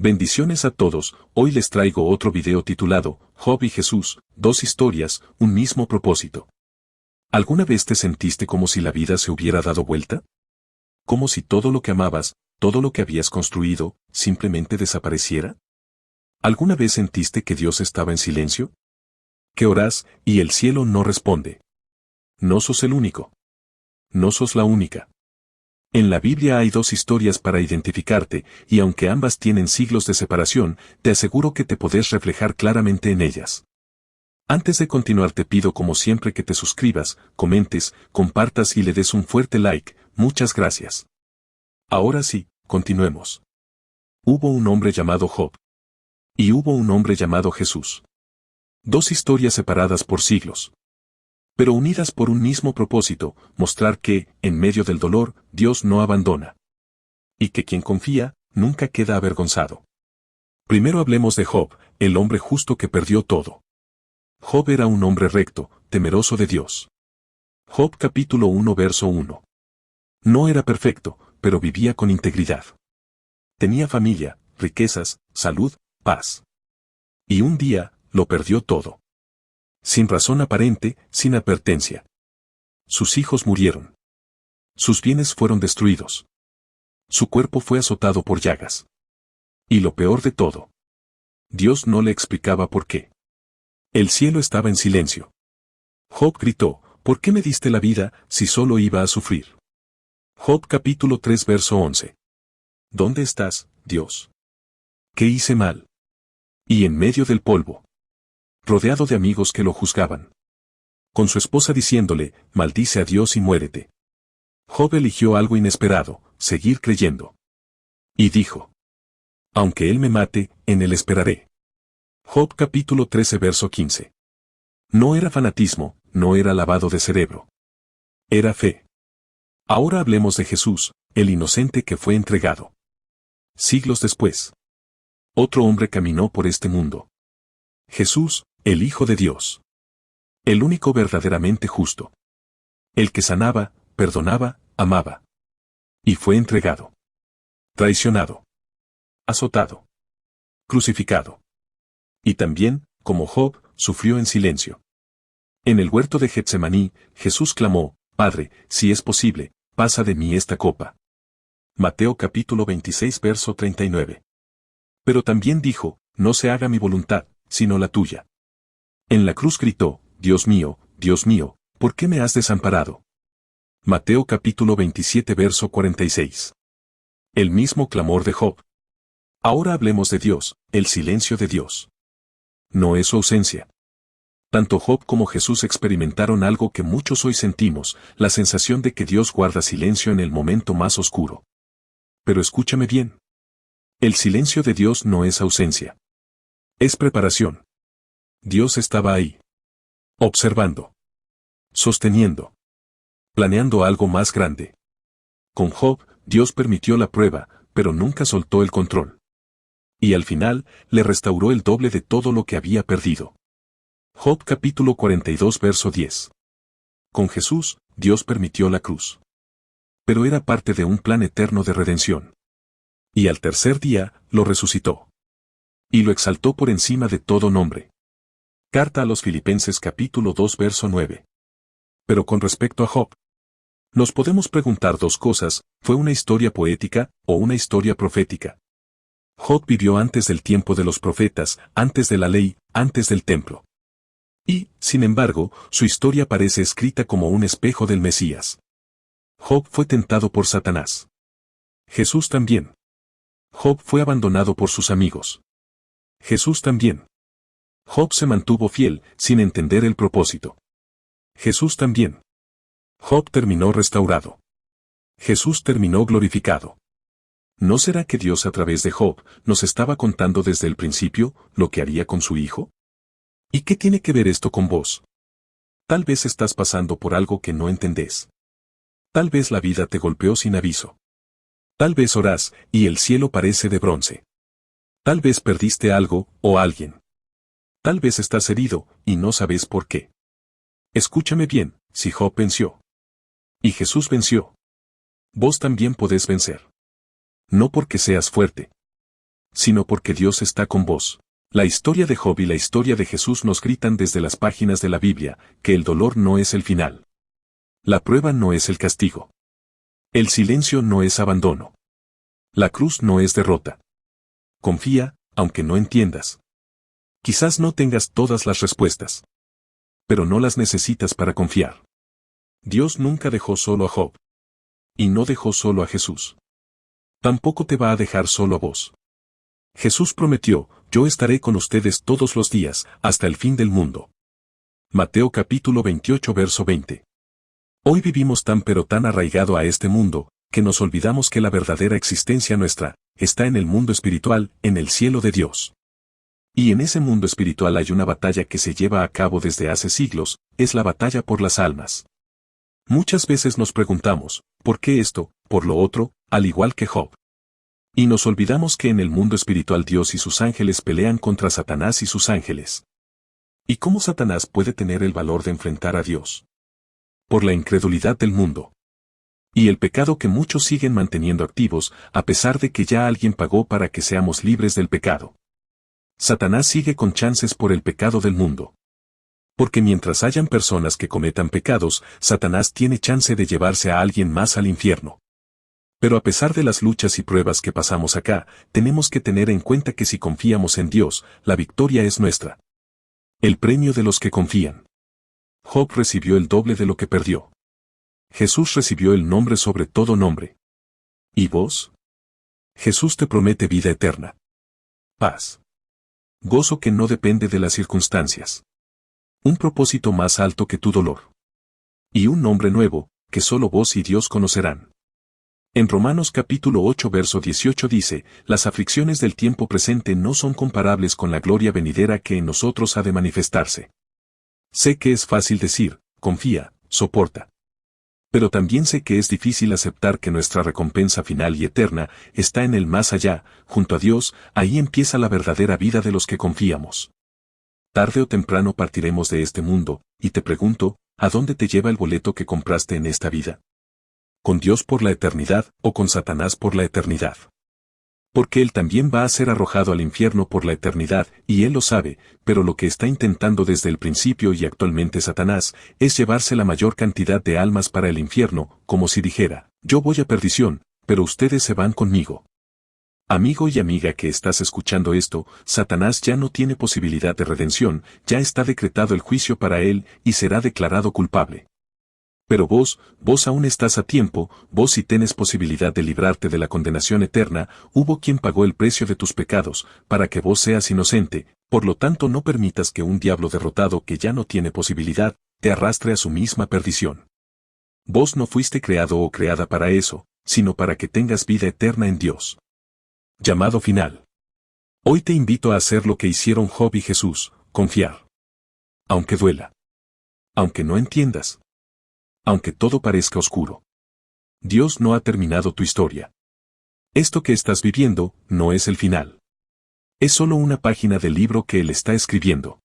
Bendiciones a todos, hoy les traigo otro video titulado, Job y Jesús, dos historias, un mismo propósito. ¿Alguna vez te sentiste como si la vida se hubiera dado vuelta? ¿Como si todo lo que amabas, todo lo que habías construido, simplemente desapareciera? ¿Alguna vez sentiste que Dios estaba en silencio? Que orás, y el cielo no responde. No sos el único. No sos la única. En la Biblia hay dos historias para identificarte, y aunque ambas tienen siglos de separación, te aseguro que te podés reflejar claramente en ellas. Antes de continuar te pido como siempre que te suscribas, comentes, compartas y le des un fuerte like, muchas gracias. Ahora sí, continuemos. Hubo un hombre llamado Job. Y hubo un hombre llamado Jesús. Dos historias separadas por siglos, pero unidas por un mismo propósito, mostrar que, en medio del dolor, Dios no abandona. Y que quien confía, nunca queda avergonzado. Primero hablemos de Job, el hombre justo que perdió todo. Job era un hombre recto, temeroso de Dios. Job capítulo 1 verso 1. No era perfecto, pero vivía con integridad. Tenía familia, riquezas, salud, paz. Y un día, lo perdió todo. Sin razón aparente, sin advertencia. Sus hijos murieron. Sus bienes fueron destruidos. Su cuerpo fue azotado por llagas. Y lo peor de todo. Dios no le explicaba por qué. El cielo estaba en silencio. Job gritó, ¿por qué me diste la vida si solo iba a sufrir? Job capítulo 3 verso 11. ¿Dónde estás, Dios? ¿Qué hice mal? Y en medio del polvo, rodeado de amigos que lo juzgaban, con su esposa diciéndole, maldice a Dios y muérete. Job eligió algo inesperado, seguir creyendo. Y dijo, aunque él me mate, en él esperaré. Job capítulo 13 verso 15. No era fanatismo, no era lavado de cerebro. Era fe. Ahora hablemos de Jesús, el inocente que fue entregado. Siglos después, otro hombre caminó por este mundo. Jesús, el Hijo de Dios. El único verdaderamente justo. El que sanaba, perdonaba, amaba. Y fue entregado. Traicionado. Azotado. Crucificado. Y también, como Job, sufrió en silencio. En el huerto de Getsemaní, Jesús clamó, Padre, si es posible, pasa de mí esta copa. Mateo capítulo 26 verso 39. Pero también dijo, no se haga mi voluntad, sino la tuya. En la cruz gritó, Dios mío, ¿por qué me has desamparado? Mateo capítulo 27 verso 46. El mismo clamor de Job. Ahora hablemos de Dios, el silencio de Dios. No es su ausencia. Tanto Job como Jesús experimentaron algo que muchos hoy sentimos, la sensación de que Dios guarda silencio en el momento más oscuro. Pero escúchame bien. El silencio de Dios no es ausencia. Es preparación. Dios estaba ahí. Observando. Sosteniendo. Planeando algo más grande. Con Job, Dios permitió la prueba, pero nunca soltó el control. Y al final, le restauró el doble de todo lo que había perdido. Job capítulo 42 verso 10. Con Jesús, Dios permitió la cruz. Pero era parte de un plan eterno de redención. Y al tercer día, lo resucitó. Y lo exaltó por encima de todo nombre. Carta a los Filipenses capítulo 2 verso 9. Pero con respecto a Job, nos podemos preguntar dos cosas, ¿fue una historia poética o una historia profética? Job vivió antes del tiempo de los profetas, antes de la ley, antes del templo. Y, sin embargo, su historia parece escrita como un espejo del Mesías. Job fue tentado por Satanás. Jesús también. Job fue abandonado por sus amigos. Jesús también. Job se mantuvo fiel, sin entender el propósito. Jesús también. Job terminó restaurado. Jesús terminó glorificado. ¿No será que Dios a través de Job nos estaba contando desde el principio lo que haría con su hijo? ¿Y qué tiene que ver esto con vos? Tal vez estás pasando por algo que no entendés. Tal vez la vida te golpeó sin aviso. Tal vez orás, y el cielo parece de bronce. Tal vez perdiste algo, o alguien. Tal vez estás herido, y no sabes por qué. Escúchame bien, si Job venció. Y Jesús venció. Vos también podés vencer. No porque seas fuerte. sino porque Dios está con vos. La historia de Job y la historia de Jesús nos gritan desde las páginas de la Biblia que el dolor no es el final. La prueba no es el castigo. El silencio no es abandono. La cruz no es derrota. Confía, aunque no entiendas. Quizás no tengas todas las respuestas. Pero no las necesitas para confiar. Dios nunca dejó solo a Job. Y no dejó solo a Jesús. Tampoco te va a dejar solo a vos. Jesús prometió, yo estaré con ustedes todos los días, hasta el fin del mundo. Mateo capítulo 28 verso 20. Hoy vivimos tan pero tan arraigado a este mundo, que nos olvidamos que la verdadera existencia nuestra, está en el mundo espiritual, en el cielo de Dios. Y en ese mundo espiritual hay una batalla que se lleva a cabo desde hace siglos, es la batalla por las almas. Muchas veces nos preguntamos, ¿por qué esto, por lo otro, al igual que Job? Y nos olvidamos que en el mundo espiritual Dios y sus ángeles pelean contra Satanás y sus ángeles. ¿Y cómo Satanás puede tener el valor de enfrentar a Dios? Por la incredulidad del mundo. Y el pecado que muchos siguen manteniendo activos, a pesar de que ya alguien pagó para que seamos libres del pecado. Satanás sigue con chances por el pecado del mundo. Porque mientras hayan personas que cometan pecados, Satanás tiene chance de llevarse a alguien más al infierno. Pero a pesar de las luchas y pruebas que pasamos acá, tenemos que tener en cuenta que si confiamos en Dios, la victoria es nuestra. El premio de los que confían. Job recibió el doble de lo que perdió. Jesús recibió el nombre sobre todo nombre. ¿Y vos? Jesús te promete vida eterna. Paz. Gozo que no depende de las circunstancias. Un propósito más alto que tu dolor. Y un nombre nuevo, que solo vos y Dios conocerán. En Romanos capítulo 8 verso 18 dice, las aflicciones del tiempo presente no son comparables con la gloria venidera que en nosotros ha de manifestarse. Sé que es fácil decir, confía, soporta. Pero también sé que es difícil aceptar que nuestra recompensa final y eterna está en el más allá, junto a Dios, ahí empieza la verdadera vida de los que confiamos. Tarde o temprano partiremos de este mundo, y te pregunto, ¿a dónde te lleva el boleto que compraste en esta vida? ¿Con Dios por la eternidad o con Satanás por la eternidad? Porque Él también va a ser arrojado al infierno por la eternidad, y Él lo sabe, pero lo que está intentando desde el principio y actualmente Satanás, es llevarse la mayor cantidad de almas para el infierno, como si dijera, yo voy a perdición, pero ustedes se van conmigo. Amigo y amiga que estás escuchando esto, Satanás ya no tiene posibilidad de redención, ya está decretado el juicio para él, y será declarado culpable. Pero vos aún estás a tiempo, vos sí tenés posibilidad de librarte de la condenación eterna, hubo quien pagó el precio de tus pecados, para que vos seas inocente, por lo tanto no permitas que un diablo derrotado que ya no tiene posibilidad, te arrastre a su misma perdición. Vos no fuiste creado o creada para eso, sino para que tengas vida eterna en Dios. Llamado final. Hoy te invito a hacer lo que hicieron Job y Jesús, confiar. Aunque duela. Aunque no entiendas. Aunque todo parezca oscuro. Dios no ha terminado tu historia. Esto que estás viviendo no es el final. Es solo una página del libro que Él está escribiendo.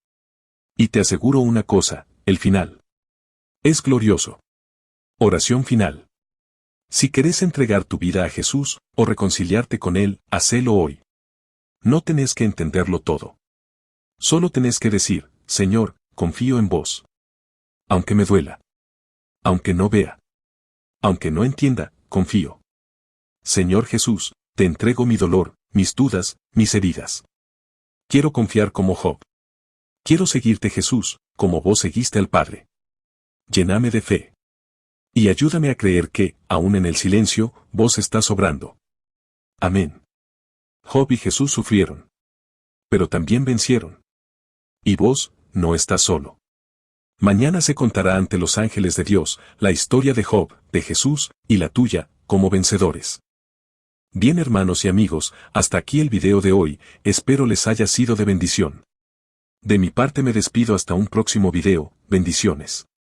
Y te aseguro una cosa, el final es glorioso. Oración final. Si querés entregar tu vida a Jesús, o reconciliarte con Él, hacelo hoy. No tenés que entenderlo todo. Solo tenés que decir, Señor, confío en vos. Aunque me duela. Aunque no vea. Aunque no entienda, confío. Señor Jesús, te entrego mi dolor, mis dudas, mis heridas. Quiero confiar como Job. Quiero seguirte Jesús, como vos seguiste al Padre. Lléname de fe. Y ayúdame a creer que, aún en el silencio, vos estás obrando. Amén. Job y Jesús sufrieron. Pero también vencieron. Y vos, no estás solo. Mañana se contará ante los ángeles de Dios la historia de Job, de Jesús, y la tuya, como vencedores. Bien hermanos y amigos, hasta aquí el video de hoy, espero les haya sido de bendición. De mi parte me despido hasta un próximo video, bendiciones.